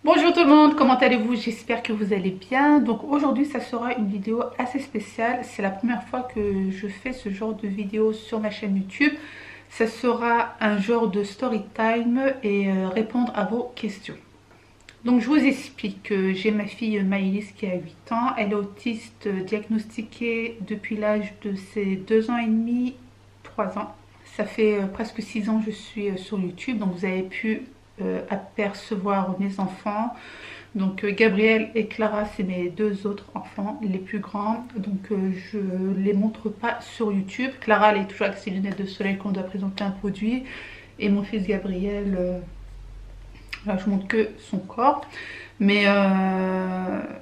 Bonjour tout le monde, comment allez-vous? J'espère que vous allez bien. Donc aujourd'hui ça sera une vidéo assez spéciale. C'est la première fois que je fais ce genre de vidéo sur ma chaîne YouTube. Ça sera un genre de story time et répondre à vos questions. Donc je vous explique que j'ai ma fille Maëlys qui a 8 ans. Elle est autiste diagnostiquée depuis l'âge de ses 2 ans et demi, 3 ans. Ça fait presque 6 ans que je suis sur YouTube, donc vous avez pu apercevoir mes enfants. Donc Gabriel et Clara, c'est mes deux autres enfants les plus grands. Donc je les montre pas sur YouTube. Clara, elle est toujours avec ses lunettes de soleil quand on doit présenter un produit. Et mon fils Gabriel, là, je montre que son corps. Mais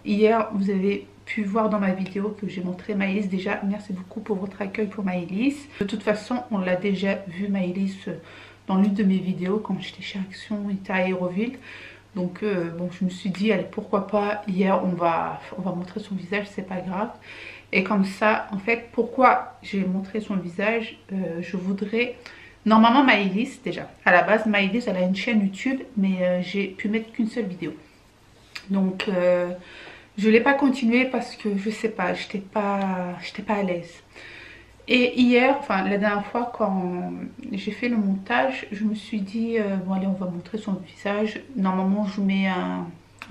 hier, vous avez pu voir dans ma vidéo que j'ai montré Maëlys. Déjà, merci beaucoup pour votre accueil pour Maëlys. De toute façon, on l'a déjà vu Maëlys dans l'une de mes vidéos quand j'étais chez Action, on était à Aéroville. Donc bon, je me suis dit, allez, pourquoi pas, hier on va montrer son visage, c'est pas grave. Et comme ça, en fait, pourquoi j'ai montré son visage, je voudrais... Normalement Maëlys, déjà, à la base Maëlys, elle a une chaîne YouTube, mais j'ai pu mettre qu'une seule vidéo. Donc je l'ai pas continué parce que je sais pas, j'étais pas à l'aise. Et hier, enfin la dernière fois quand j'ai fait le montage, je me suis dit bon allez, on va montrer son visage. Normalement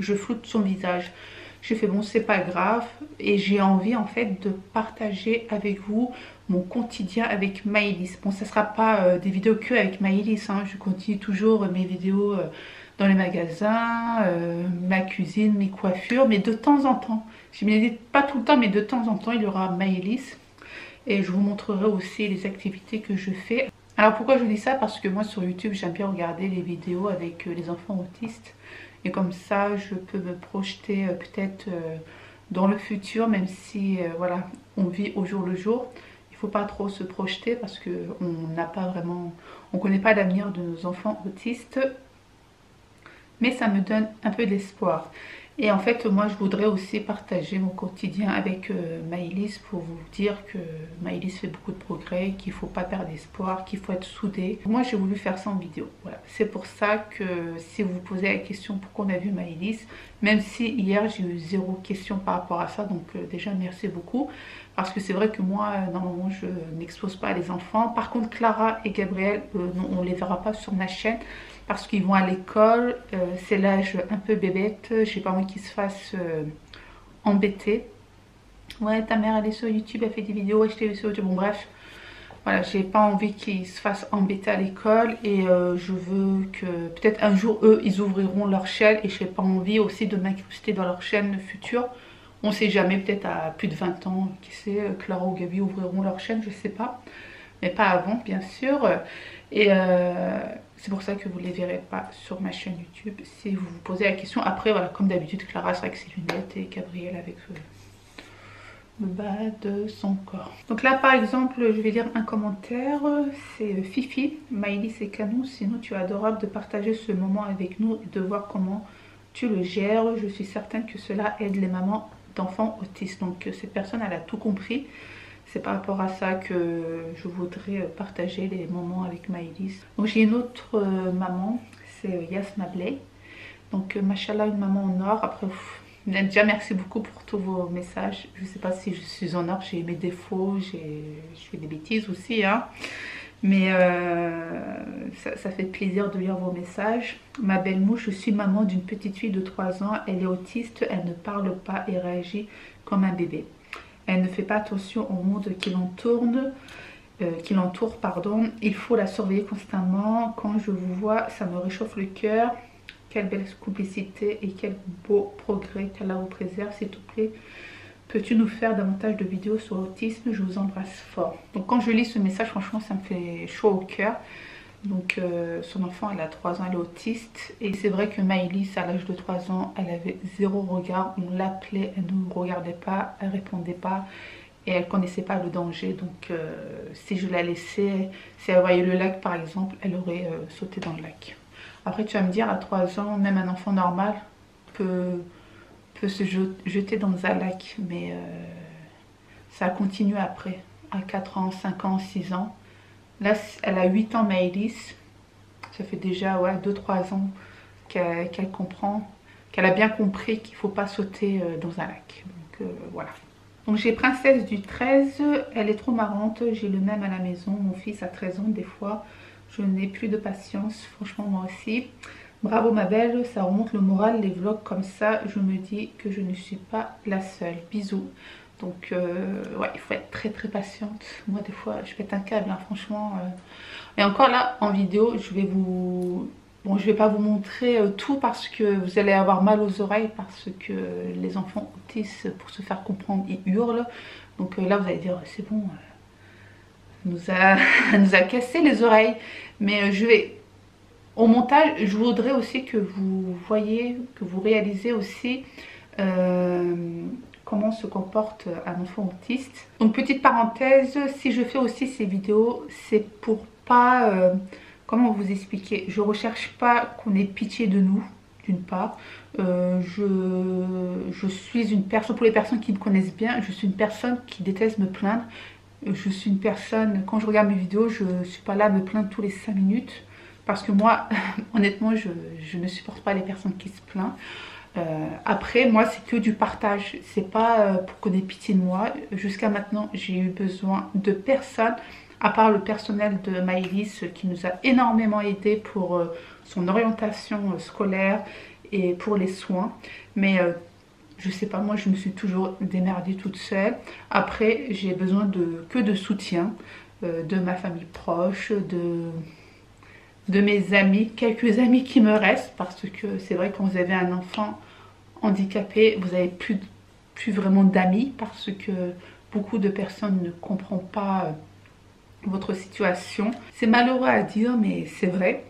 je floute son visage. J'ai fait bon, c'est pas grave, et j'ai envie en fait de partager avec vous mon quotidien avec Maëlys. Bon, ça sera pas des vidéos que avec Maëlys, hein. Je continue toujours mes vidéos dans les magasins, ma cuisine, mes coiffures, mais de temps en temps, je me dis pas tout le temps, mais de temps en temps il y aura Maëlys. Et je vous montrerai aussi les activités que je fais. Alors pourquoi je dis ça? Parce que moi sur YouTube j'aime bien regarder les vidéos avec les enfants autistes. Et comme ça je peux me projeter peut-être dans le futur, même si voilà, on vit au jour le jour. Il ne faut pas trop se projeter parce qu'on n'a pas vraiment, on ne connaît pas l'avenir de nos enfants autistes. Mais ça me donne un peu d'espoir. Et en fait, moi, je voudrais aussi partager mon quotidien avec Maëlys pour vous dire que Maëlys fait beaucoup de progrès, qu'il ne faut pas perdre espoir, qu'il faut être soudé. Moi, j'ai voulu faire ça en vidéo. Voilà. C'est pour ça que si vous vous posez la question pourquoi on a vu Maëlys, même si hier j'ai eu zéro question par rapport à ça, donc déjà merci beaucoup. Parce que c'est vrai que moi, normalement, je n'expose pas les enfants. Par contre, Clara et Gabriel, non, on ne les verra pas sur ma chaîne parce qu'ils vont à l'école. C'est l'âge un peu bébête. J'ai pas envie qu'ils se fassent embêter. Ouais, ta mère elle est sur YouTube, elle fait des vidéos, ouais, je t'ai vu sur YouTube. Bon, bref, voilà, j'ai pas envie qu'ils se fassent embêter à l'école. Et je veux que peut-être un jour, eux, ils ouvriront leur chaîne. Et je n'ai pas envie aussi de m'incruster dans leur chaîne future. On sait jamais, peut-être à plus de 20 ans, qui sait, Clara ou Gabi ouvriront leur chaîne, je sais pas. Mais pas avant, bien sûr. Et c'est pour ça que vous ne les verrez pas sur ma chaîne YouTube si vous vous posez la question. Après, voilà, comme d'habitude, Clara sera avec ses lunettes et Gabriel avec le bas de son corps. Donc là, par exemple, je vais lire un commentaire. C'est Fifi. Maëlys et canon, sinon tu es adorable de partager ce moment avec nous et de voir comment tu le gères. Je suis certaine que cela aide les mamans d'enfants autistes. Donc cette personne, elle a tout compris. C'est par rapport à ça que je voudrais partager les moments avec Maëlys. Donc j'ai une autre maman, c'est Yasma Blay. Donc machallah, une maman en or. Après, déjà merci beaucoup pour tous vos messages. Je ne sais pas si je suis en or, j'ai mes défauts, je fais des bêtises aussi, hein. Mais ça fait plaisir de lire vos messages. Ma belle mouche, je suis maman d'une petite fille de 3 ans. Elle est autiste, elle ne parle pas et réagit comme un bébé. Elle ne fait pas attention au monde qui l'entoure, pardon. Il faut la surveiller constamment. Quand je vous vois, ça me réchauffe le cœur. Quelle belle complicité et quel beau progrès. Qu'Allah vous préserve, s'il te plaît. Peux-tu nous faire davantage de vidéos sur l'autisme? Je vous embrasse fort. Donc quand je lis ce message, franchement, ça me fait chaud au cœur. Donc son enfant, elle a 3 ans, elle est autiste. Et c'est vrai que Maëlys, à l'âge de 3 ans, elle avait zéro regard. On l'appelait, elle ne nous regardait pas, elle répondait pas. Et elle connaissait pas le danger. Donc si je la laissais, si elle voyait le lac par exemple, elle aurait sauté dans le lac. Après tu vas me dire, à 3 ans, même un enfant normal peut se jeter dans un lac. Mais ça continue après, à 4 ans, 5 ans, 6 ans. Là, elle a 8 ans, Maëlys. Ça fait déjà ouais, 2-3 ans qu'elle comprend qu'elle a bien compris qu'il ne faut pas sauter dans un lac. Donc voilà. Donc j'ai Princesse du 13, elle est trop marrante, j'ai le même à la maison, mon fils a 13 ans des fois, je n'ai plus de patience, franchement moi aussi. Bravo ma belle, ça remonte le moral, les vlogs comme ça, je me dis que je ne suis pas la seule. Bisous. Donc ouais, il faut être très très patiente. Moi des fois je pète un câble, hein, franchement. Et encore là, en vidéo, je vais vous... Bon, je vais pas vous montrer tout parce que vous allez avoir mal aux oreilles parce que les enfants autistes, pour se faire comprendre, ils hurlent. Donc là, vous allez dire, c'est bon, nous a, nous a cassé les oreilles. Mais je vais... Au montage, je voudrais aussi que vous voyez, que vous réalisez aussi comment se comporte un enfant autiste. Donc petite parenthèse, si je fais aussi ces vidéos, c'est pour pas... comment vous expliquer? Je recherche pas qu'on ait pitié de nous, d'une part. Je suis une personne, pour les personnes qui me connaissent bien, je suis une personne qui déteste me plaindre. Je suis une personne, quand je regarde mes vidéos, je ne suis pas là à me plaindre tous les 5 minutes. Parce que moi, honnêtement, je ne supporte pas les personnes qui se plaignent. Après, moi, c'est que du partage. C'est pas pour qu'on ait pitié de moi. Jusqu'à maintenant, j'ai eu besoin de personne, à part le personnel de Maëlys, qui nous a énormément aidé pour son orientation scolaire et pour les soins. Mais je sais pas, moi, je me suis toujours démerdée toute seule. Après, j'ai besoin que de soutien de ma famille proche, de mes amis, quelques amis qui me restent, parce que c'est vrai que quand vous avez un enfant handicapé, vous n'avez plus vraiment d'amis, parce que beaucoup de personnes ne comprennent pas votre situation. C'est malheureux à dire, mais c'est vrai.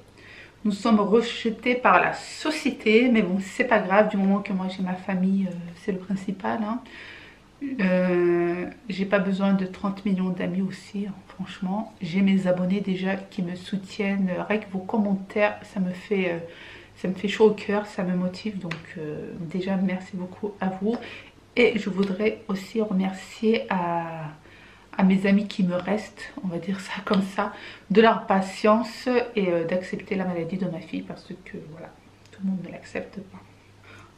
Nous sommes rejetés par la société, mais bon, c'est pas grave, du moment que moi j'ai ma famille, c'est le principal, hein. J'ai pas besoin de 30 millions d'amis aussi, hein, franchement. J'ai mes abonnés déjà qui me soutiennent. Avec vos commentaires, ça me fait chaud au cœur, ça me motive. Donc déjà, merci beaucoup à vous. Et je voudrais aussi remercier à mes amis qui me restent, on va dire ça comme ça, de leur patience et d'accepter la maladie de ma fille parce que voilà, tout le monde ne l'accepte pas.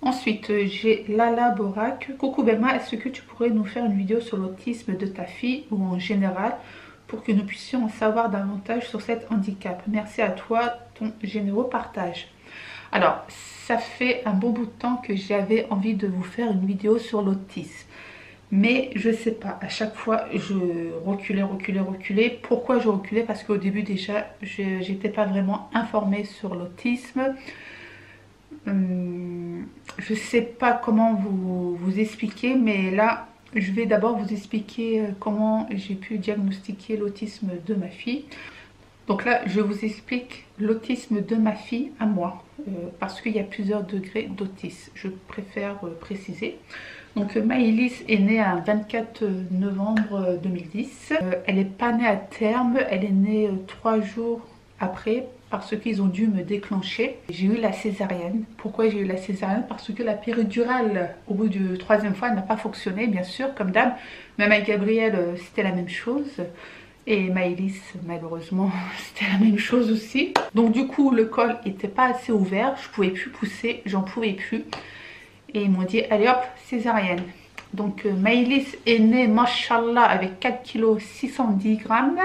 Ensuite, j'ai Lala Borak. Coucou Belma, est-ce que tu pourrais nous faire une vidéo sur l'autisme de ta fille ou en général pour que nous puissions en savoir davantage sur cet handicap? Merci à toi, ton généreux partage. Alors, ça fait un bon bout de temps que j'avais envie de vous faire une vidéo sur l'autisme. Mais je sais pas, à chaque fois je reculais. Pourquoi je reculais? Parce qu'au début déjà, j'étais pas vraiment informée sur l'autisme. Je sais pas comment vous expliquer, mais là je vais d'abord vous expliquer comment j'ai pu diagnostiquer l'autisme de ma fille. Donc là je vous explique l'autisme de ma fille à moi, parce qu'il y a plusieurs degrés d'autisme, je préfère préciser. Donc Maëlys est née un 24 novembre 2010, elle n'est pas née à terme, elle est née 3 jours après, parce qu'ils ont dû me déclencher. J'ai eu la césarienne. Pourquoi j'ai eu la césarienne? Parce que la péridurale, au bout du 3e fois, n'a pas fonctionné, bien sûr, comme d'hab. Même avec Gabriel, c'était la même chose. Et Maëlys, malheureusement, c'était la même chose aussi. Donc du coup, le col n'était pas assez ouvert. Je ne pouvais plus pousser, j'en pouvais plus. Et ils m'ont dit, allez hop, césarienne. Donc Maëlys est née, mashallah, avec 4 kg 610 grammes.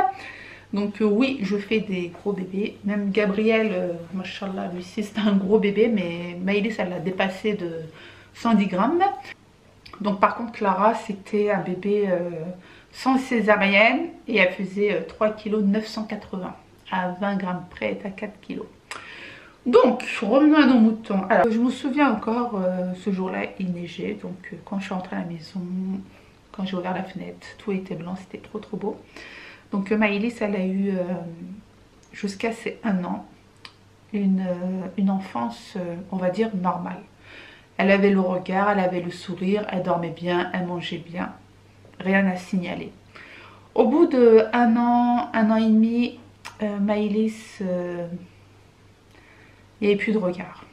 Donc oui, je fais des gros bébés. Même Gabriel, machallah, lui aussi c'est un gros bébé, mais Maëlys elle l'a dépassé de 110 grammes. Donc par contre Clara c'était un bébé sans césarienne et elle faisait 3 kg 980. À 20 grammes près, elle est à 4 kg. Donc revenons à nos moutons. Alors je me souviens encore, ce jour-là il neigeait. Donc quand je suis rentrée à la maison, quand j'ai ouvert la fenêtre, tout était blanc, c'était trop beau. Donc Maëlys, elle a eu jusqu'à ses 1 an une enfance, on va dire, normale. Elle avait le regard, elle avait le sourire, elle dormait bien, elle mangeait bien. Rien à signaler. Au bout de 1 an et demi, Maëlys, il n'y avait plus de regard.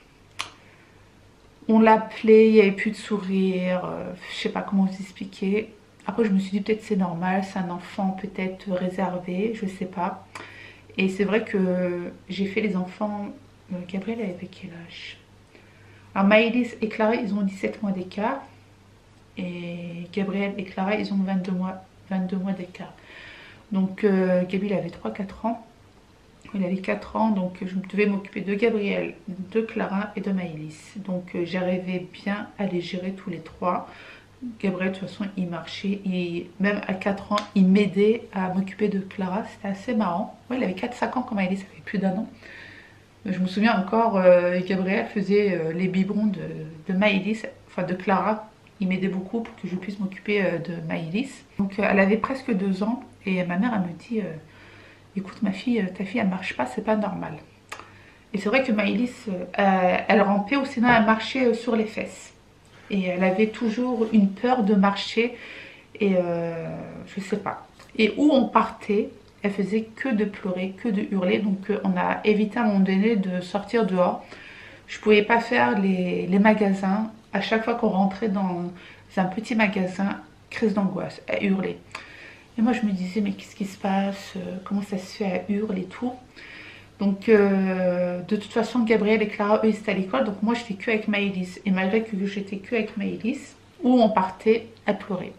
On l'appelait, il n'y avait plus de sourire, je ne sais pas comment vous expliquer. Après je me suis dit peut-être c'est normal, c'est un enfant peut-être réservé, je sais pas. Et c'est vrai que j'ai fait les enfants, Gabriel avait quel âge? Alors Maëlys et Clara, ils ont 17 mois d'écart. Et Gabriel et Clara, ils ont 22 mois d'écart. Donc Gabi, il avait 3-4 ans. Il avait 4 ans, donc je devais m'occuper de Gabriel, de Clara et de Maëlys. Donc j'arrivais bien à les gérer tous les trois. Gabriel, de toute façon, il marchait. Et même à 4 ans, il m'aidait à m'occuper de Clara. C'était assez marrant. Ouais, il avait 4-5 ans quand Maëlys, ça fait plus d'un an. Je me souviens encore, Gabriel faisait les biberons de Maëlys, enfin de Clara. Il m'aidait beaucoup pour que je puisse m'occuper de Maëlys. Donc elle avait presque 2 ans et ma mère, elle me dit écoute ma fille, ta fille elle marche pas, c'est pas normal. Et c'est vrai que Maëlys, elle rampait ou sinon elle marchait sur les fesses. Et elle avait toujours une peur de marcher et je sais pas. Et où on partait, elle faisait que de pleurer, que de hurler. Donc on a évité à un moment donné de sortir dehors. Je pouvais pas faire les magasins. À chaque fois qu'on rentrait dans un petit magasin, crise d'angoisse, elle hurlait. Et moi je me disais mais qu'est-ce qui se passe, comment ça se fait, elle hurle et tout. Donc de toute façon Gabriel et Clara eux ils étaient à l'école, donc moi j'étais que avec Maëlys. Et malgré que j'étais que avec Maëlys, où on partait, elle pleurait.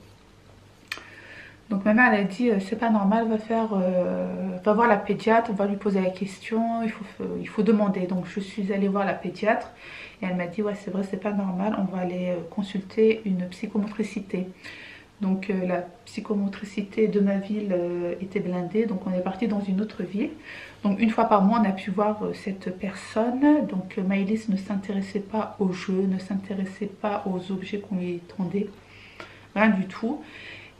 Donc ma mère elle a dit c'est pas normal, va voir la pédiatre, on va lui poser la question, il faut demander. Donc je suis allée voir la pédiatre et elle m'a dit ouais c'est vrai c'est pas normal, on va aller consulter une psychomotricité. Donc la psychomotricité de ma ville était blindée, donc on est parti dans une autre ville. Donc une fois par mois on a pu voir cette personne. Donc Maëlys ne s'intéressait pas aux jeux, ne s'intéressait pas aux objets qu'on lui tendait, rien du tout.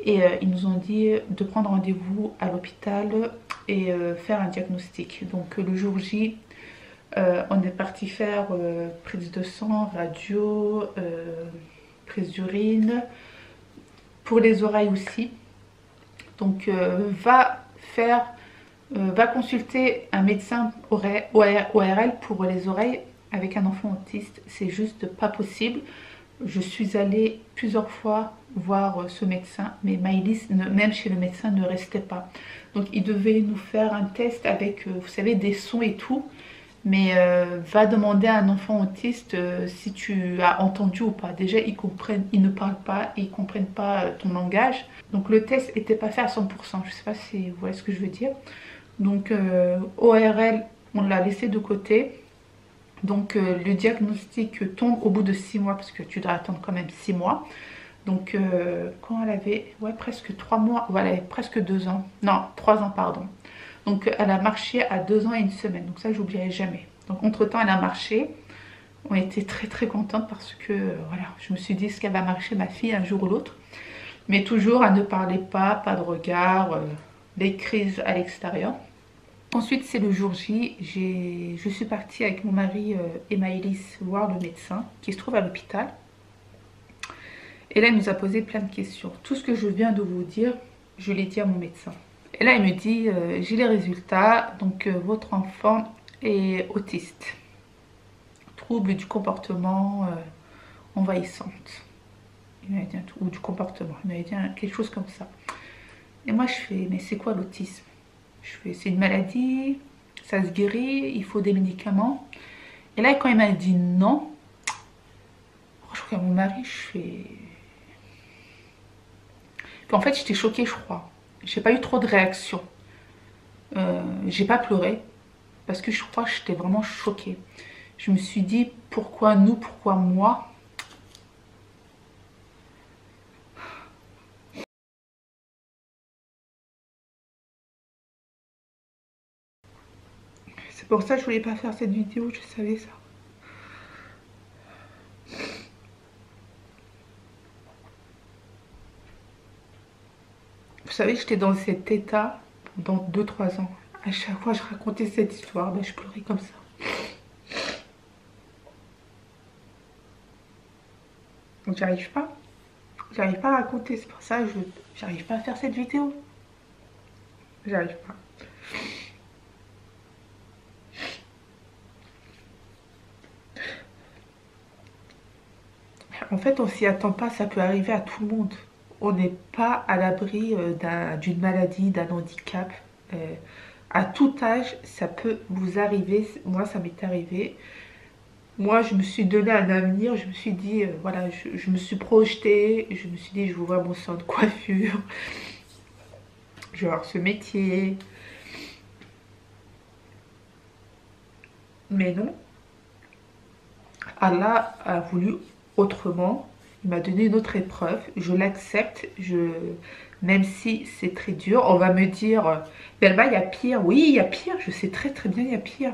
Et ils nous ont dit de prendre rendez-vous à l'hôpital et faire un diagnostic. Donc le jour J, on est parti faire prise de sang, radio, prise d'urine, pour les oreilles aussi. Donc va consulter un médecin ORL pour les oreilles avec un enfant autiste. C'est juste pas possible. Je suis allée plusieurs fois voir ce médecin, mais Maëlys, même chez le médecin, ne restait pas. Donc il devait nous faire un test avec, vous savez, des sons et tout. Mais va demander à un enfant autiste si tu as entendu ou pas. Déjà, ils ne parlent pas, ils ne comprennent pas ton langage. Donc le test n'était pas fait à 100%. Je ne sais pas si vous voyez ce que je veux dire. Donc ORL, on l'a laissé de côté. Donc le diagnostic tombe au bout de 6 mois parce que tu dois attendre quand même 6 mois. Donc quand elle avait presque 3 mois, elle avait presque 2 ans, non 3 ans pardon. Donc elle a marché à 2 ans et 1 semaine, donc ça j'oublierai jamais. Donc entre temps elle a marché, on était très contente parce que voilà, je me suis dit ce qu'elle va marcher ma fille un jour ou l'autre. Mais toujours elle ne parlait pas de regard, des crises à l'extérieur. Ensuite, c'est le jour J, je suis partie avec mon mari et Maëlys voir le médecin qui se trouve à l'hôpital. Et là, il nous a posé plein de questions. Tout ce que je viens de vous dire, je l'ai dit à mon médecin. Et là, il me dit, j'ai les résultats, donc votre enfant est autiste. Trouble du comportement envahissante. Il m'avait dit ou du comportement, il m'avait dit quelque chose comme ça. Et moi, je fais, mais c'est quoi l'autisme? Je fais, c'est une maladie, ça se guérit, il faut des médicaments. Et là, quand il m'a dit non, je regarde mon mari, je fais... Puis en fait, j'étais choquée, je crois. J'ai pas eu trop de réaction. J'ai pas pleuré, parce que je crois que j'étais vraiment choquée. Je me suis dit, pourquoi nous, pourquoi moi? C'est pour ça que je voulais pas faire cette vidéo, je savais ça. Vous savez, j'étais dans cet état pendant 2-3 ans. À chaque fois que je racontais cette histoire, ben, je pleurais comme ça. Donc j'arrive pas. J'arrive pas à raconter, c'est pour ça que j'arrive pas à faire cette vidéo. J'arrive pas. En fait, on s'y attend pas, ça peut arriver à tout le monde. On n'est pas à l'abri d'une maladie, d'un handicap. À tout âge, ça peut vous arriver. Moi, ça m'est arrivé. moi, je me suis donné un avenir. Je me suis dit, voilà, je me suis projetée. Je me suis dit, je veux voir mon salon de coiffure. Je vais avoir ce métier. Mais non, Allah a voulu autrement. Il m'a donné une autre épreuve. Je l'accepte. Même si c'est très dur, on va me dire, Belma, il y a pire. Oui, il y a pire. Je sais très très bien, il y a pire.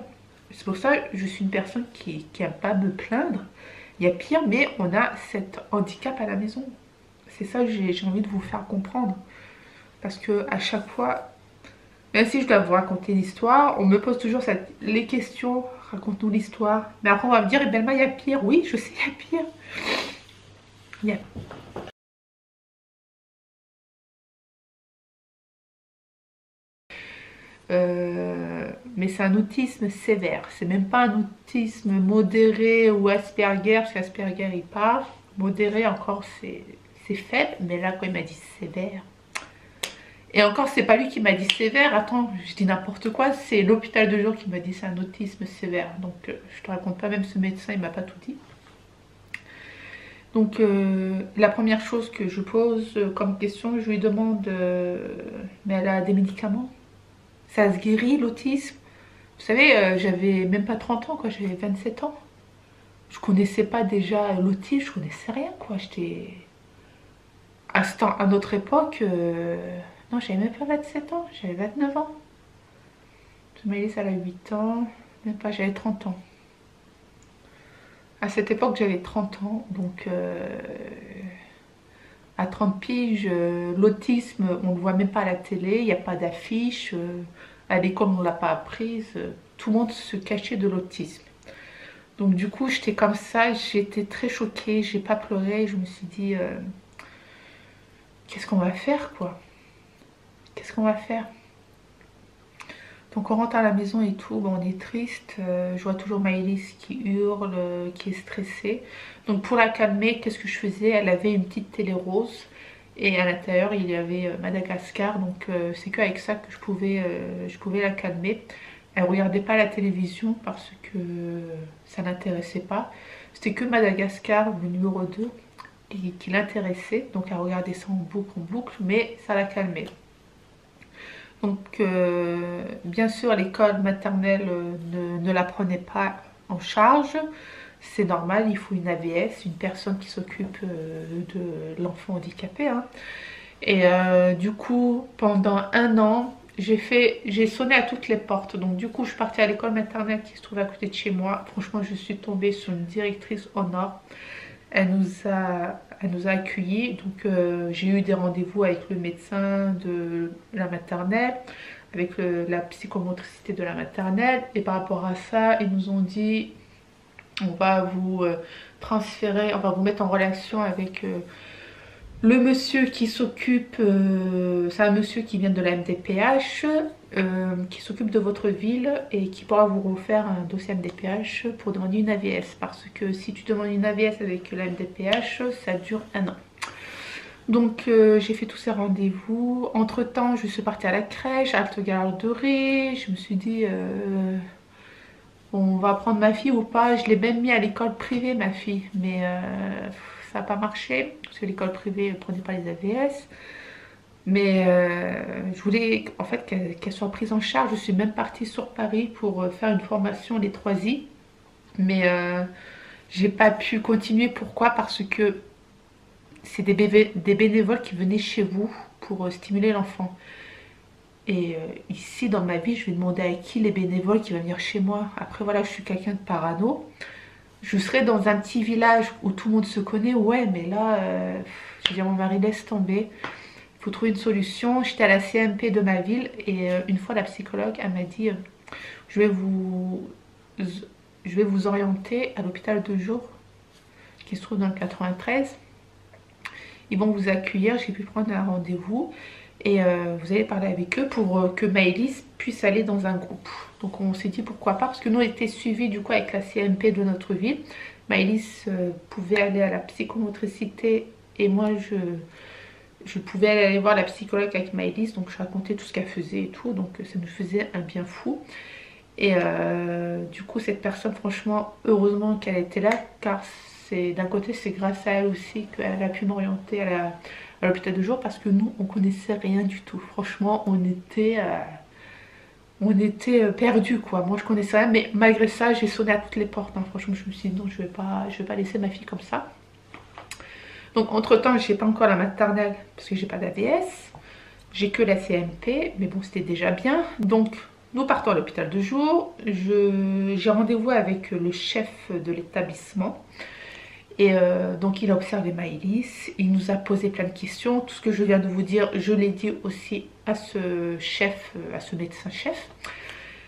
C'est pour ça que je suis une personne qui n'aime pas me plaindre. Il y a pire, mais on a cet handicap à la maison. C'est ça que j'ai envie de vous faire comprendre. Parce que à chaque fois, même si je dois vous raconter l'histoire, on me pose toujours les questions, raconte-nous l'histoire. Mais après, on va me dire, eh Belma, il y a pire. Oui, je sais, il y a pire. Il y a... mais c'est un autisme sévère. C'est même pas un autisme modéré ou Asperger, parce qu'Asperger, il part. Modéré, encore, c'est faible. Mais là, quand il m'a dit sévère... Et encore, c'est pas lui qui m'a dit sévère. Attends, je dis n'importe quoi. C'est l'hôpital de jour qui m'a dit c'est un autisme sévère. Donc, je te raconte pas, même ce médecin, il m'a pas tout dit. Donc, la première chose que je pose comme question, je lui demande mais elle a des médicaments? Ça se guérit l'autisme? Vous savez, j'avais même pas 30 ans, quoi. J'avais 27 ans. Je connaissais pas déjà l'autisme, je connaissais rien, quoi. J'étais... À notre époque... non, j'avais même pas 27 ans, j'avais 29 ans. Maëlys, elle a 8 ans, même pas, j'avais 30 ans. À cette époque, j'avais 30 ans, donc à 30 piges, l'autisme, on ne le voit même pas à la télé, il n'y a pas d'affiche, à l'école, on ne l'a pas apprise, tout le monde se cachait de l'autisme. Donc du coup, j'étais comme ça, j'étais très choquée, j'ai pas pleuré, je me suis dit, qu'est-ce qu'on va faire, quoi? Qu'est-ce qu'on va faire? Donc on rentre à la maison et tout, bon, on est triste, je vois toujours Maëlys qui hurle, qui est stressée. Donc pour la calmer, qu'est-ce que je faisais? Elle avait une petite télé rose et à l'intérieur il y avait Madagascar, donc c'est qu'avec ça que je pouvais la calmer. Elle regardait pas la télévision parce que ça l'intéressait pas. C'était que Madagascar, le numéro 2, qui l'intéressait, donc elle regardait ça en boucle, mais ça la calmait. Donc, bien sûr, l'école maternelle ne la prenait pas en charge. C'est normal, il faut une AVS, une personne qui s'occupe de l'enfant handicapé, hein. Et du coup, pendant un an, j'ai sonné à toutes les portes. Donc, du coup, je partais à l'école maternelle qui se trouve à côté de chez moi. Franchement, je suis tombée sur une directrice au nord. Elle nous a accueillis, donc j'ai eu des rendez-vous avec le médecin de la maternelle, avec la psychomotricité de la maternelle, et par rapport à ça, ils nous ont dit on va vous transférer, on va vous mettre en relation avec le monsieur qui s'occupe, c'est un monsieur qui vient de la MDPH, qui s'occupe de votre ville et qui pourra vous refaire un dossier MDPH pour demander une AVS. Parce que si tu demandes une AVS avec la MDPH, ça dure un an. Donc j'ai fait tous ces rendez-vous. Entre temps, je suis partie à la crèche, Halte Garderie. Je me suis dit, on va prendre ma fille ou pas. Je l'ai même mis à l'école privée, ma fille. Mais ça n'a pas marché parce que l'école privée ne prenait pas les AVS. Mais je voulais en fait qu'elle soit prise en charge. Je suis même partie sur Paris pour faire une formation les 3I. Mais j'ai pas pu continuer. Pourquoi? Parce que c'est des bénévoles qui venaient chez vous pour stimuler l'enfant. Et ici dans ma vie, je vais demander à qui les bénévoles qui vont venir chez moi. Après voilà, je suis quelqu'un de parano. Je serais dans un petit village où tout le monde se connaît. Ouais, mais là, je vais dire, mon mari, laisse tomber. Il faut trouver une solution. J'étais à la CMP de ma ville et une fois la psychologue, elle m'a dit, je vais vous orienter à l'hôpital de jour qui se trouve dans le 93. Ils vont vous accueillir, j'ai pu prendre un rendez-vous et vous allez parler avec eux pour que Maëlys puisse aller dans un groupe. Donc on s'est dit pourquoi pas, parce que nous on était suivis du coup avec la CMP de notre ville. Maëlys pouvait aller à la psychomotricité et moi je pouvais aller voir la psychologue avec Maëlys, donc je racontais tout ce qu'elle faisait et tout, donc ça nous faisait un bien fou. Et du coup, cette personne, franchement, heureusement qu'elle était là, car c'est d'un côté, c'est grâce à elle aussi qu'elle a pu m'orienter à l'hôpital de jour, parce que nous, on connaissait rien du tout. Franchement, on était perdus, quoi. Moi, je connaissais rien, mais malgré ça, j'ai sonné à toutes les portes, hein. Franchement, je me suis dit non, je vais pas laisser ma fille comme ça. Donc, entre-temps, j'ai pas encore la maternelle, parce que j'ai pas d'AVS. J'ai que la CMP, mais bon, c'était déjà bien. Donc, nous partons à l'hôpital de jour. J'ai rendez-vous avec le chef de l'établissement. Et donc, il a observé Maëlys. Il nous a posé plein de questions. Tout ce que je viens de vous dire, je l'ai dit aussi à ce chef, à ce médecin-chef.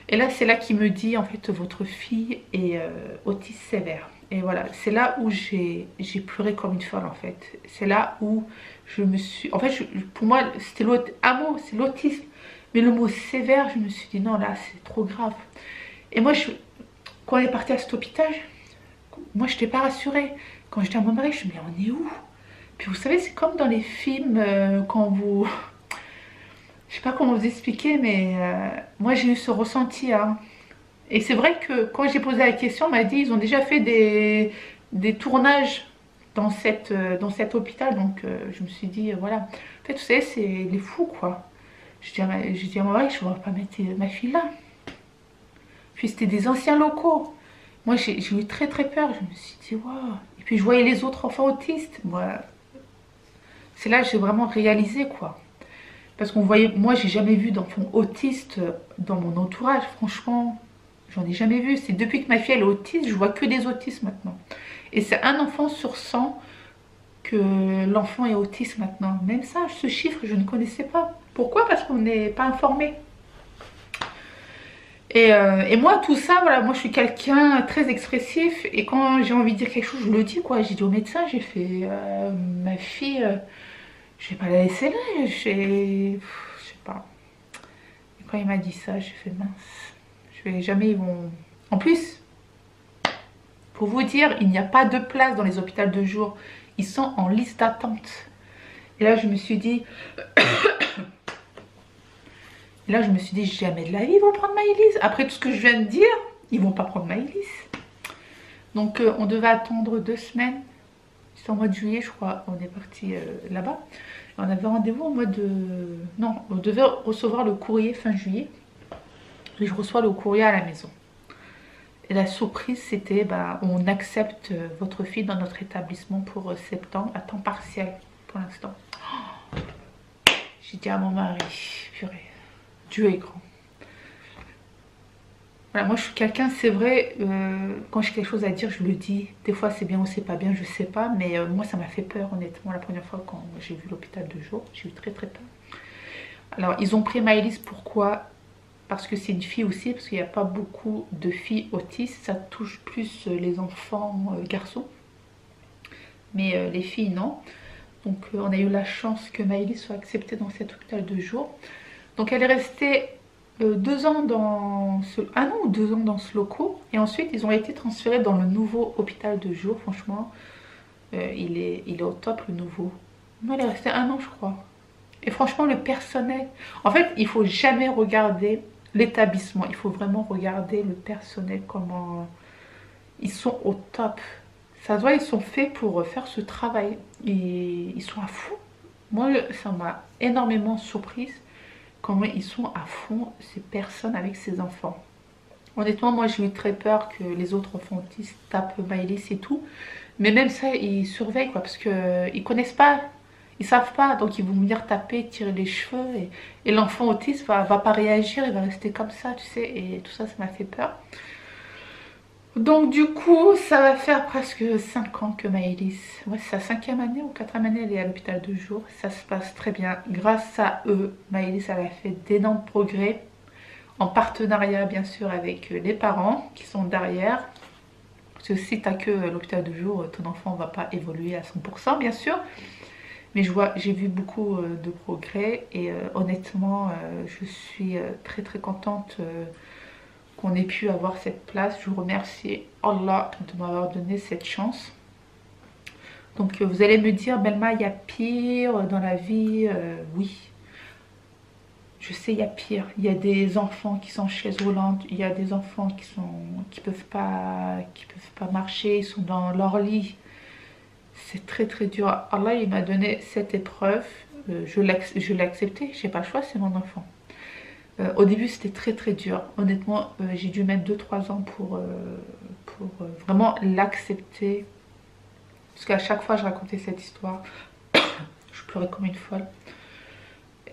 Et là, c'est là qu'il me dit, en fait, votre fille est autiste sévère. Et voilà, c'est là où j'ai pleuré comme une folle, en fait. C'est là où je me suis... En fait, pour moi, c'était un mot, c'est l'autisme. Mais le mot sévère, je me suis dit, non, là, c'est trop grave. Et moi, quand on est parti à cet hôpital, moi, je n'étais pas rassurée. Quand j'étais à mon mari, je me dis, mais on est où? Puis vous savez, c'est comme dans les films, quand vous... Je sais pas comment vous expliquer, mais moi, j'ai eu ce ressenti, hein. Et c'est vrai que quand j'ai posé la question, on m'a dit ils ont déjà fait des tournages dans cet hôpital. Donc je me suis dit, voilà. En fait, vous savez, c'est les fous, quoi. Je dis à mon mari, je ne vais pas mettre ma fille là. Puis c'était des anciens locaux. Moi, j'ai eu très très peur. Je me suis dit, waouh. Et puis je voyais les autres enfants autistes. Moi, c'est là que j'ai vraiment réalisé, quoi. Parce qu'on voyait, moi, j'ai jamais vu d'enfants autistes dans mon entourage, franchement. J'en ai jamais vu. C'est depuis que ma fille elle est autiste, je vois que des autistes maintenant. Et c'est un enfant sur 100 que l'enfant est autiste maintenant. Même ça, ce chiffre, je ne connaissais pas. Pourquoi? Parce qu'on n'est pas informé. Et moi, tout ça, voilà, moi je suis quelqu'un très expressif. Et quand j'ai envie de dire quelque chose, je le dis, quoi. J'ai dit au médecin, j'ai fait, ma fille, je vais pas la laisser là. Je sais pas. Et quand il m'a dit ça, j'ai fait mince. Jamais ils vont... En plus, pour vous dire, il n'y a pas de place dans les hôpitaux de jour. Ils sont en liste d'attente. Et là, je me suis dit... jamais de la vie, ils vont prendre Maëlys. Après tout ce que je viens de dire, ils vont pas prendre Maëlys. Donc, on devait attendre 2 semaines. C'est en mois de juillet, je crois. On est parti là-bas. On avait rendez-vous au mois de... Non, on devait recevoir le courrier fin juillet. Et je reçois le courrier à la maison. Et la surprise, c'était, bah, on accepte votre fille dans notre établissement pour septembre à temps partiel, pour l'instant. Oh, j'ai dit à mon mari, purée, Dieu est grand. Voilà, moi je suis quelqu'un, c'est vrai, quand j'ai quelque chose à dire, je le dis. Des fois c'est bien ou c'est pas bien, je sais pas. Mais moi ça m'a fait peur, honnêtement, la première fois quand j'ai vu l'hôpital de jour. J'ai eu très très peur. Alors, ils ont pris Maëlys, pourquoi? Parce que c'est une fille aussi, parce qu'il n'y a pas beaucoup de filles autistes, ça touche plus les enfants garçons, mais les filles non. Donc on a eu la chance que Maëlys soit acceptée dans cet hôpital de jour. Donc elle est restée 2 ans dans ce... 1 an ou 2 ans dans ce local, et ensuite ils ont été transférés dans le nouveau hôpital de jour. Franchement, il est au top, le nouveau. Moi, elle est restée 1 an, je crois. Et franchement, le personnel... En fait, il faut jamais regarder l'établissement. Il faut vraiment regarder le personnel, comment... Ils sont au top. Ça se voit, ils sont faits pour faire ce travail. Et ils sont à fond. Moi, ça m'a énormément surprise comment ils sont à fond, ces personnes avec ces enfants. Honnêtement, moi, j'ai eu très peur que les autres enfants autistes tapent Maëlys et tout. Mais même ça, ils surveillent, quoi, parce qu'ils connaissent pas... Ils savent pas, donc ils vont venir taper, tirer les cheveux, et l'enfant autiste va pas réagir, il va rester comme ça, tu sais, et tout ça, ça m'a fait peur. Donc du coup, ça va faire presque 5 ans que Maëlys, ouais, c'est sa 5e année ou 4e année, elle est à l'hôpital de jour. Ça se passe très bien, grâce à eux, Maëlys, elle a fait d'énormes progrès, en partenariat bien sûr avec les parents qui sont derrière. Parce que si tu n'as que l'hôpital de jour, ton enfant ne va pas évoluer à 100% bien sûr. Mais j'ai vu beaucoup de progrès, et honnêtement, je suis très très contente qu'on ait pu avoir cette place. Je remercie Allah de m'avoir donné cette chance. Donc vous allez me dire, Belma, il y a pire dans la vie. Oui. je sais, il y a pire. Il y a des enfants qui sont en chaise roulante, il y a des enfants qui peuvent pas marcher, ils sont dans leur lit. C'est très très dur. Allah, il m'a donné cette épreuve. Je l'ai accepté, j'ai pas le choix, c'est mon enfant. Au début, c'était très très dur. Honnêtement, j'ai dû mettre 2-3 ans pour vraiment l'accepter. Parce qu'à chaque fois, je racontais cette histoire. Je pleurais comme une folle.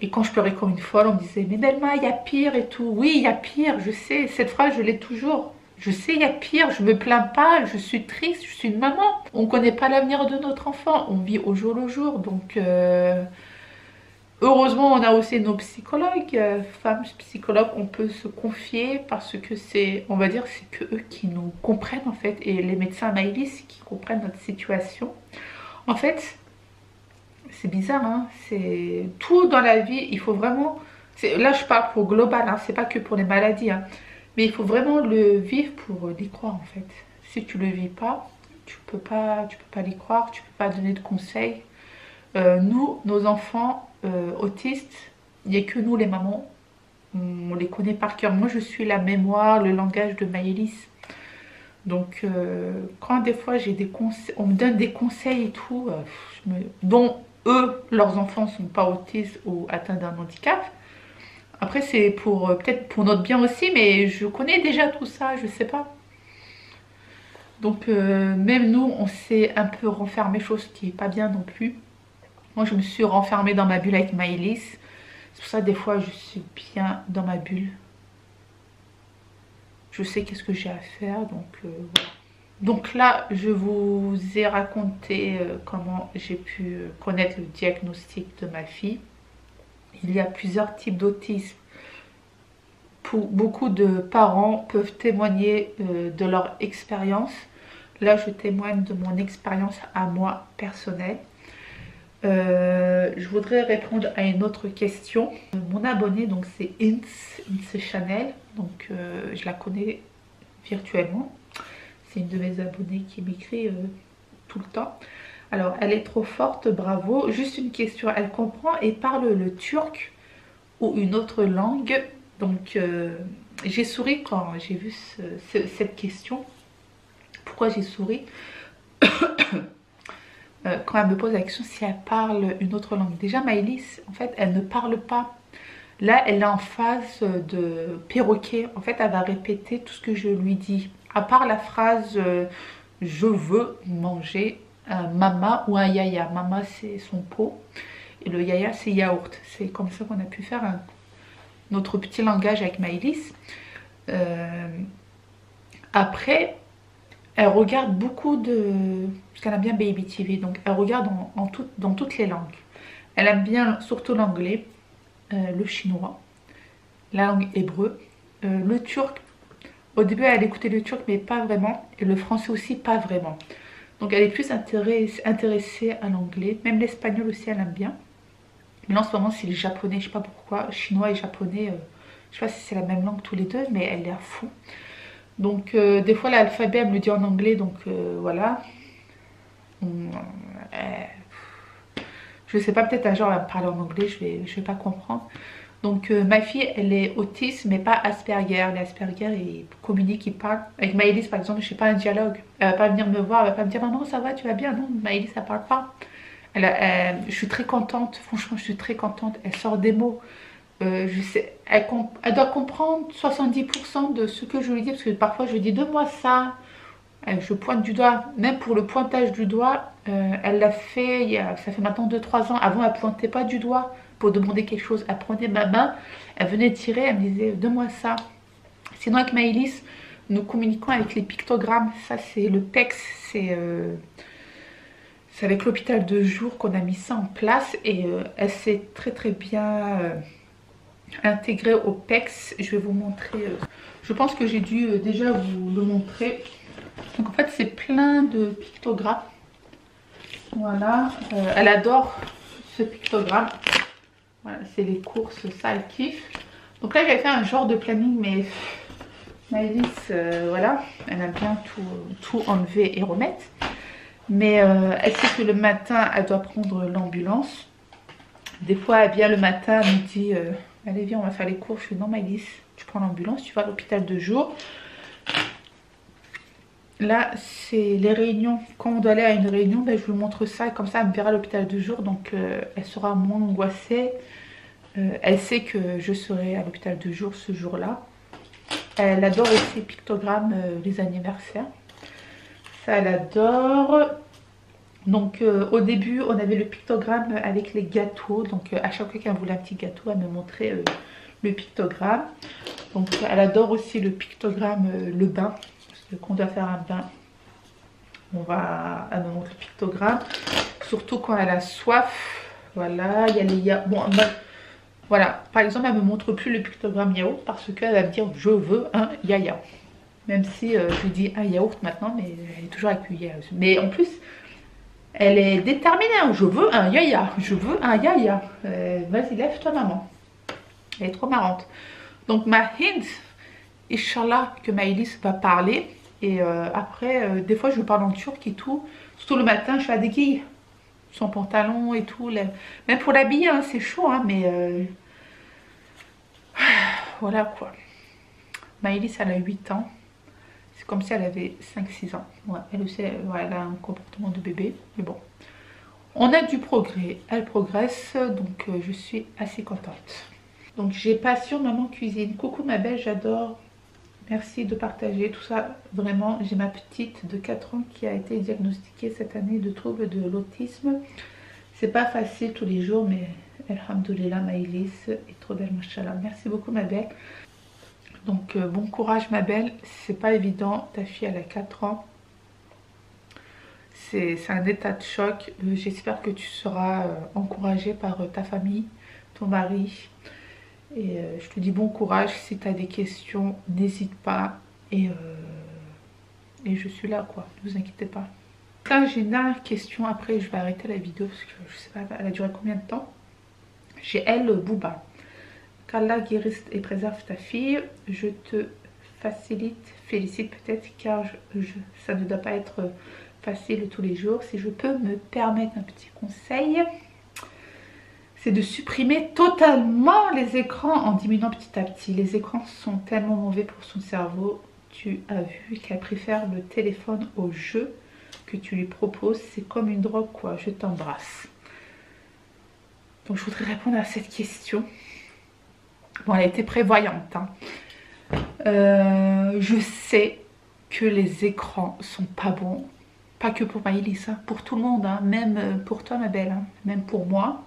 Et quand je pleurais comme une folle, on me disait, mais Delma, il y a pire et tout. Oui, il y a pire, je sais. Cette phrase, je l'ai toujours. Je sais, il y a pire, je me plains pas, je suis triste, je suis une maman. On ne connaît pas l'avenir de notre enfant, on vit au jour le jour. Donc, heureusement, on a aussi nos psychologues, femmes psychologues, on peut se confier parce que c'est, on va dire, c'est que eux qui nous comprennent en fait. Et les médecins Maïlis qui comprennent notre situation. En fait, c'est bizarre, hein, c'est tout dans la vie, il faut vraiment... Là, je parle pour global, hein, c'est pas que pour les maladies, hein, mais il faut vraiment le vivre pour y croire, en fait. Si tu le vis pas, tu peux pas y croire, tu peux pas donner de conseils. Nous, nos enfants autistes, il n'y a que nous, les mamans, on les connaît par cœur. Moi, je suis la mémoire, le langage de Maëlys. Donc, quand des fois, j'ai des conseils, on me donne des conseils et tout, dont eux, leurs enfants ne sont pas autistes ou atteints d'un handicap. Après, c'est pour peut-être pour notre bien aussi, mais je connais déjà tout ça, je sais pas. Donc, même nous, on s'est un peu renfermé, chose qui est pas bien non plus. Moi, je me suis renfermée dans ma bulle avec Maëlys. C'est pour ça, des fois, je suis bien dans ma bulle. Je sais qu'est-ce que j'ai à faire, donc voilà. Donc là, je vous ai raconté comment j'ai pu connaître le diagnostic de ma fille. Il y a plusieurs types d'autisme. Beaucoup de parents peuvent témoigner de leur expérience. Là, je témoigne de mon expérience à moi personnelle. Je voudrais répondre à une autre question. Mon abonné, donc c'est Ince Chanel, donc je la connais virtuellement. C'est une de mes abonnées qui m'écrit tout le temps. Alors, elle est trop forte, bravo. Juste une question, elle comprend et parle le turc ou une autre langue? Donc, j'ai souri quand j'ai vu cette question. Pourquoi j'ai souri? Quand elle me pose la question si elle parle une autre langue. Déjà, Maëlys, en fait, elle ne parle pas. Là, elle est en phase de perroquet. En fait, elle va répéter tout ce que je lui dis. À part la phrase je veux manger un mama ou un yaya. Mama, c'est son pot. Et le yaya, c'est yaourt. C'est comme ça qu'on a pu faire notre petit langage avec Maëlys. Après, elle regarde beaucoup de... Parce qu'elle aime bien Baby TV. Donc, elle regarde dans toutes les langues. Elle aime bien surtout l'anglais, le chinois, la langue hébreu, le turc. Au début, elle écoutait le turc, mais pas vraiment. Et le français aussi, pas vraiment. Donc, elle est plus intéressée à l'anglais. Même l'espagnol aussi, elle aime bien. Mais là, en ce moment, c'est le japonais. Je sais pas pourquoi. Chinois et japonais, je sais pas si c'est la même langue tous les deux, mais elle est à fond. Donc, des fois, l'alphabet, elle me le dit en anglais. Donc, voilà. Je sais pas, peut-être un jour, elle va me parler en anglais. Je vais pas comprendre. Donc ma fille, elle est autiste, mais pas Asperger. Les Asperger, ils communiquent, ils parlent. Avec Maëlys, par exemple, je sais pas un dialogue. Elle va pas venir me voir, elle va pas me dire maman, ça va, tu vas bien. Non, Maëlys, elle parle pas. Je suis très contente, franchement, je suis très contente. Elle sort des mots. Je sais, elle doit comprendre 70% de ce que je lui dis, parce que parfois je lui dis donne-moi ça. Je pointe du doigt, même pour le pointage du doigt, elle l'a fait, ça fait maintenant 2-3 ans. Avant, elle pointait pas du doigt pour demander quelque chose. Elle prenait ma main, elle venait tirer, elle me disait donne-moi ça. Sinon, avec Maëlys, nous communiquons avec les pictogrammes. Ça, c'est le PEX, c'est avec l'hôpital de jour qu'on a mis ça en place. Et elle s'est très très bien intégrée au PEX. Je vais vous montrer. Je pense que j'ai dû déjà vous le montrer. Donc en fait, c'est plein de pictogrammes. Voilà, elle adore ce pictogramme. Voilà, c'est les courses, ça elle kiffe. Donc là, j'avais fait un genre de planning, mais Maëlys, voilà, elle aime bien tout enlever et remettre. Mais elle sait que le matin, elle doit prendre l'ambulance. Des fois, elle vient le matin, elle me dit allez viens on va faire les courses. Je fais non Maëlys, tu prends l'ambulance, tu vas à l'hôpital de jour. Là c'est les réunions, quand on doit aller à une réunion, ben, je vous montre ça et comme ça elle me verra à l'hôpital de jour, donc elle sera moins angoissée. Elle sait que je serai à l'hôpital de jour ce jour-là. Elle adore aussi les pictogrammes, les anniversaires. Ça elle adore. Donc au début on avait le pictogramme avec les gâteaux. Donc à chaque fois qu'elle voulait un petit gâteau, elle me montrait le pictogramme. Donc elle adore aussi le pictogramme, le bain. Parce que quand on doit faire un bain, elle me montre le pictogramme. Surtout quand elle a soif. Voilà, il y a les... Bon, ben, voilà, par exemple elle me montre plus le pictogramme yaourt parce qu'elle va me dire je veux un yaya. Même si je lui dis un yaourt maintenant, mais elle est toujours avec lui. Mais en plus, elle est déterminée. Hein. Je veux un yaya. Je veux un yaya. Vas-y, lève-toi, maman. Elle est trop marrante. Donc, ma hint, Inch'Allah, que Maëlys va parler. Et après, des fois, je lui parle en turc et tout. Surtout le matin, je fais des quilles. Son pantalon et tout. Même pour l'habiller, hein, c'est chaud. Hein, mais voilà quoi. Maëlys, elle a 8 ans. C'est comme si elle avait 5-6 ans. Ouais, elle aussi, ouais, elle a un comportement de bébé. Mais bon, on a du progrès. Elle progresse, donc je suis assez contente. Donc j'ai passion maman cuisine. Coucou ma belle, j'adore. Merci de partager tout ça. Vraiment, j'ai ma petite de 4 ans qui a été diagnostiquée cette année de trouble de l'autisme. C'est pas facile tous les jours, mais alhamdoulilah, Maëlys est trop belle, machallah. Merci beaucoup ma belle. Donc bon courage ma belle, c'est pas évident, ta fille elle a 4 ans. C'est un état de choc. J'espère que tu seras encouragée par ta famille, ton mari. Et je te dis bon courage, si tu as des questions, n'hésite pas. Et je suis là quoi, ne vous inquiétez pas. Quand j'ai une dernière question, après je vais arrêter la vidéo parce que je sais pas, elle a duré combien de temps. J'ai elle, Bouba. Qu'Allah guérisse et préserve ta fille. Je te félicite peut-être car ça ne doit pas être facile tous les jours. Si je peux me permettre un petit conseil, c'est de supprimer totalement les écrans en diminuant petit à petit. Les écrans sont tellement mauvais pour son cerveau. Tu as vu qu'elle préfère le téléphone au jeu que tu lui proposes. C'est comme une drogue quoi, je t'embrasse. Donc je voudrais répondre à cette question. Bon, elle a été prévoyante. Hein. Je sais que les écrans sont pas bons. Pas que pour Maëlys, hein, pour tout le monde. Hein, même pour toi, ma belle. Hein, même pour moi.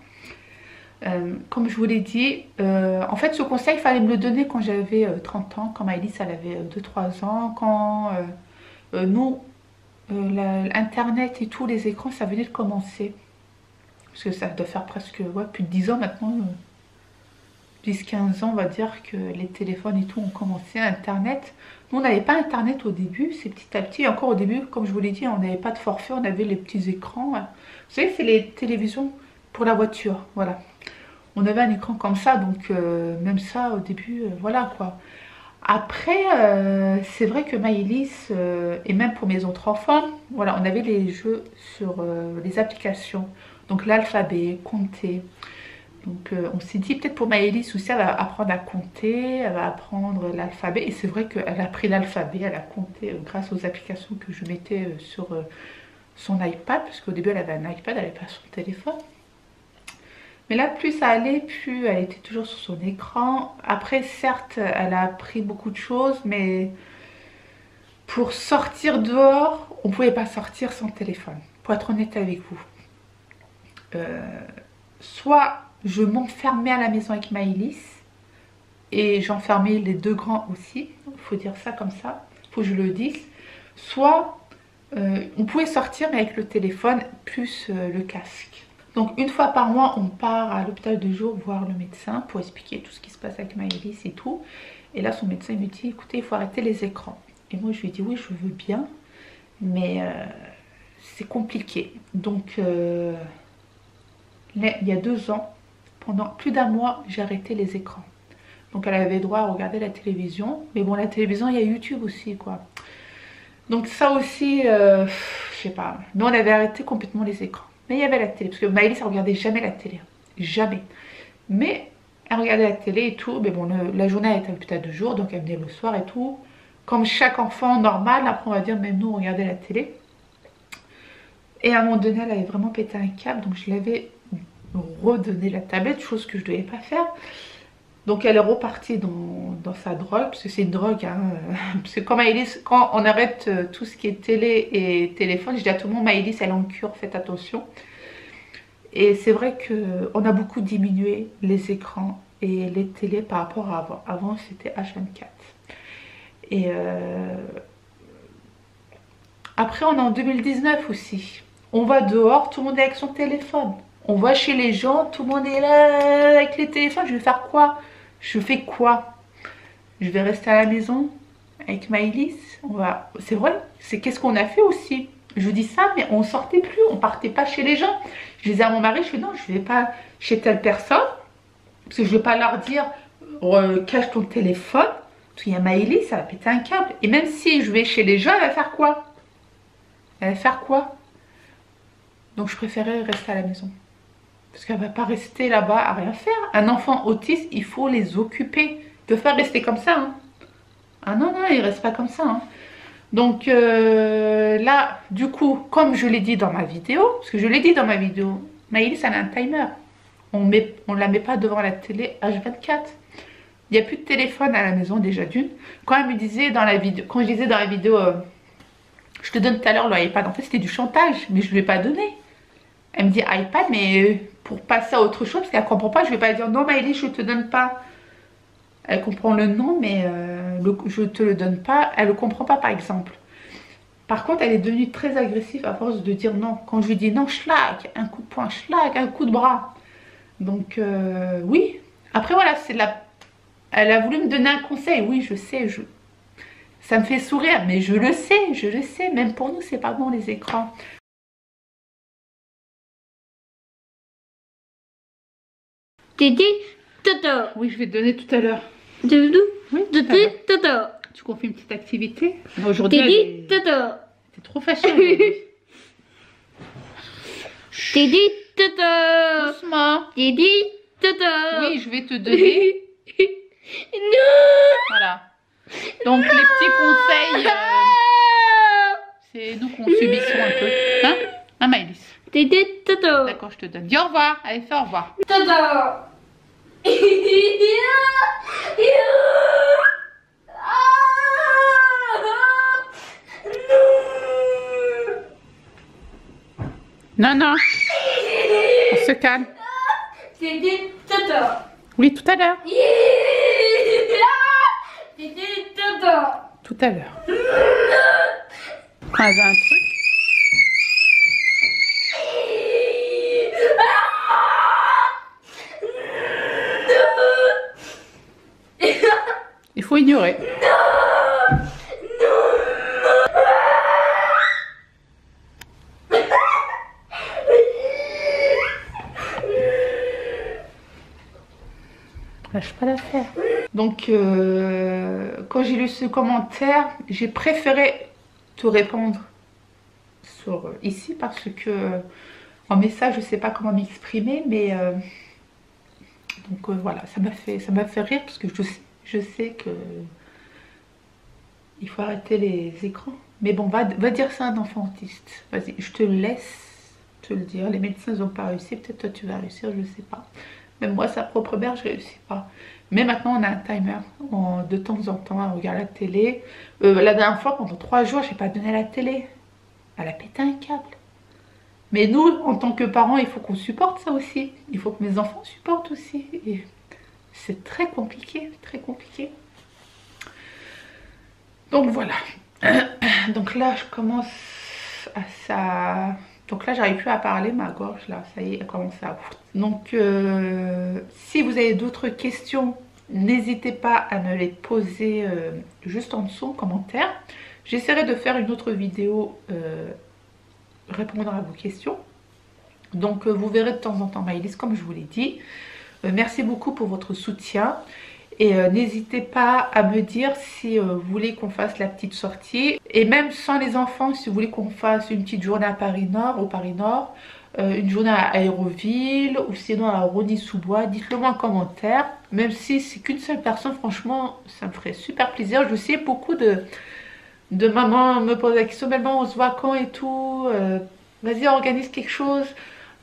Comme je vous l'ai dit, en fait, ce conseil, il fallait me le donner quand j'avais 30 ans. Quand Maëlys, elle avait 2-3 ans. Quand nous, Internet et tous les écrans, ça venait de commencer. Parce que ça doit faire presque plus de 10 ans maintenant. 10-15 ans, on va dire que les téléphones et tout ont commencé, Internet. Nous, on n'avait pas Internet au début, c'est petit à petit. Encore au début, comme je vous l'ai dit, on n'avait pas de forfait, on avait les petits écrans. Vous savez, c'est les télévisions pour la voiture, voilà. On avait un écran comme ça, donc même ça, au début, voilà quoi. Après, c'est vrai que Maëlys, et même pour mes autres enfants, voilà, on avait les jeux sur les applications. Donc l'alphabet, compter. Donc on s'est dit peut-être pour Maëlys aussi elle va apprendre à compter, elle va apprendre l'alphabet. Et c'est vrai qu'elle a appris l'alphabet, elle a compté grâce aux applications que je mettais sur son iPad. Parce qu'au début elle avait un iPad, elle n'avait pas son téléphone. Mais là plus ça allait, plus elle était toujours sur son écran. Après certes elle a appris beaucoup de choses, mais pour sortir dehors, on ne pouvait pas sortir sans téléphone. Pour être honnête avec vous. Soit je m'enfermais à la maison avec Maëlys et j'enfermais les 2 grands aussi, il faut dire ça comme ça, il faut que je le dise. Soit on pouvait sortir mais avec le téléphone plus le casque. Donc une fois par mois on part à l'hôpital de jour voir le médecin pour expliquer tout ce qui se passe avec Maëlys et tout. Et là son médecin me dit écoutez il faut arrêter les écrans. Et moi je lui ai dit oui je veux bien mais c'est compliqué. Donc il y a 2 ans, pendant plus d'1 mois, j'ai arrêté les écrans. Donc elle avait droit à regarder la télévision. Mais bon, la télévision, il y a YouTube aussi, quoi. Donc ça aussi, je sais pas. Nous, on avait arrêté complètement les écrans. Mais il y avait la télé, parce que Maëlys, elle regardait jamais la télé. Jamais. Mais Elle regardait la télé et tout. Mais bon, la journée elle était peut-être 2 jours, donc elle venait le soir et tout. Comme chaque enfant normal, après on va dire, même nous on regardait la télé. Et à un moment donné, elle avait vraiment pété un câble, donc je l'avais redonné la tablette, chose que je ne devais pas faire. Donc elle est repartie dans sa drogue, parce que c'est une drogue, hein. Parce que quand Maëlys, quand on arrête tout ce qui est télé et téléphone, je dis à tout le monde, Maëlys elle est en cure, faites attention. Et c'est vrai qu'on a beaucoup diminué les écrans et les télés par rapport à avant. Avant c'était H24. Et après on est en 2019 aussi. On va dehors, tout le monde est avec son téléphone. On va chez les gens, tout le monde est là avec les téléphones. Je vais faire quoi? Je fais quoi? Je vais rester à la maison avec Maëlys. C'est vrai, c'est qu'est-ce qu'on a fait aussi. Je dis ça, mais on sortait plus, on partait pas chez les gens. Je disais à mon mari, je fais non, je vais pas chez telle personne. Parce que je vais pas leur dire, cache ton téléphone. Parce qu'il y a Maëlys, ça va péter un câble. Et même si je vais chez les gens, elle va faire quoi? Elle va faire quoi? Donc je préférais rester à la maison. Parce qu'elle va pas rester là-bas à rien faire. Un enfant autiste, il faut les occuper. Ils ne peuvent pas rester comme ça. Hein. Ah non, non, ils ne restent pas comme ça. Hein. Donc là, du coup, comme je l'ai dit dans ma vidéo, parce que je l'ai dit dans ma vidéo, Maëlys, elle a un timer. On ne la met pas devant la télé H24. Il n'y a plus de téléphone à la maison déjà d'une. Quand elle me disait dans la vidéo, quand je disais dans la vidéo, je te donne tout à l'heure le iPad, en fait c'était du chantage, mais je ne lui ai pas donné. Elle me dit iPad, mais pour passer à autre chose, parce qu'elle ne comprend pas, je ne vais pas dire non Maëlys, je ne te donne pas. Elle comprend le nom, mais je ne te le donne pas. Elle ne le comprend pas par exemple. Par contre, elle est devenue très agressive à force de dire non. Quand je lui dis non, schlag, un coup de poing, schlag, un coup de bras. Donc oui. Après voilà, c'est la... Elle a voulu me donner un conseil, oui je sais, ça me fait sourire, mais je le sais, même pour nous c'est pas bon les écrans. Didi, Toto. Oui, je vais te donner tout à l'heure. Doudou, Oui, Didi, Toto. tu confie une petite activité. Aujourd'hui, Didi, Toto. t'es trop fâchée aujourd'hui. Didi, Toto. Doucement. Didi, Toto. Oui, je vais te donner. Non. Voilà. Donc les petits conseils, c'est nous qu'on subissons un peu. Hein? Hein Maëlys? Didi, Toto. D'accord, je te donne. Dis au revoir. Allez, fais au revoir. Toto. Non, non. On se calme. Didi, Toto. Oui, tout à l'heure. Didi, Toto. Tout à l'heure. Quand elle veut un truc. Il faut ignorer. Lâche pas l'affaire. Donc, quand j'ai lu ce commentaire, j'ai préféré te répondre sur ici parce que en message, je sais pas comment m'exprimer, mais donc voilà, ça m'a fait rire parce que je sais que il faut arrêter les écrans. Mais bon, va dire ça à un enfant autiste. Vas-y, je te laisse te le dire. Les médecins n'ont pas réussi, peut-être toi tu vas réussir, je ne sais pas. Même moi, sa propre mère, je ne réussis pas. Mais maintenant, on a un timer. De temps en temps, on regarde la télé. La dernière fois, pendant 3 jours, je n'ai pas donné la télé. Elle a pété un câble. Mais nous, en tant que parents, il faut qu'on supporte ça aussi. Il faut que mes enfants supportent aussi. Et c'est très compliqué, très compliqué. Donc voilà. Donc là, je commence à ça... Donc là, j'arrive plus à parler, ma gorge, là, ça y est, elle commence à... Donc, si vous avez d'autres questions, n'hésitez pas à me les poser juste en dessous en commentaire. J'essaierai de faire une autre vidéo répondre à vos questions. Donc, vous verrez de temps en temps Maëlys, comme je vous l'ai dit. Merci beaucoup pour votre soutien. Et n'hésitez pas à me dire si vous voulez qu'on fasse la petite sortie. Et même sans les enfants, si vous voulez qu'on fasse une petite journée à Paris Nord, au Paris Nord, une journée à Aéroville ou sinon à Rosny-sous-Bois. Dites-le moi en commentaire. Même si c'est qu'une seule personne, franchement, ça me ferait super plaisir. Je sais, beaucoup de mamans me posent la question, maman, on se voit quand et tout. Vas-y, organise quelque chose.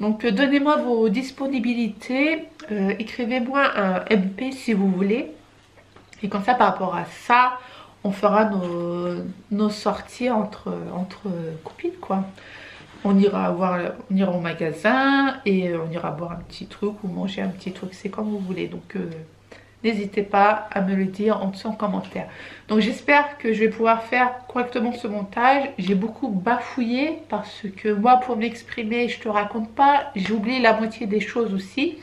Donc, donnez-moi vos disponibilités. Écrivez-moi un MP si vous voulez. Et comme ça, par rapport à ça, on fera nos sorties entre copines, quoi. On ira au magasin et on ira boire un petit truc ou manger un petit truc, c'est comme vous voulez. Donc n'hésitez pas à me le dire en dessous en commentaire. Donc j'espère que je vais pouvoir faire correctement ce montage. J'ai beaucoup bafouillé parce que moi, pour m'exprimer, je te raconte pas, j'oublie la moitié des choses aussi.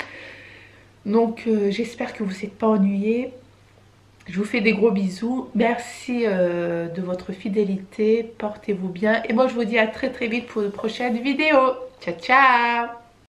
Donc j'espère que vous n'êtes pas ennuyés. Je vous fais des gros bisous. Merci de votre fidélité. Portez-vous bien. Et moi, je vous dis à très très vite pour de prochaines vidéos. Ciao, ciao!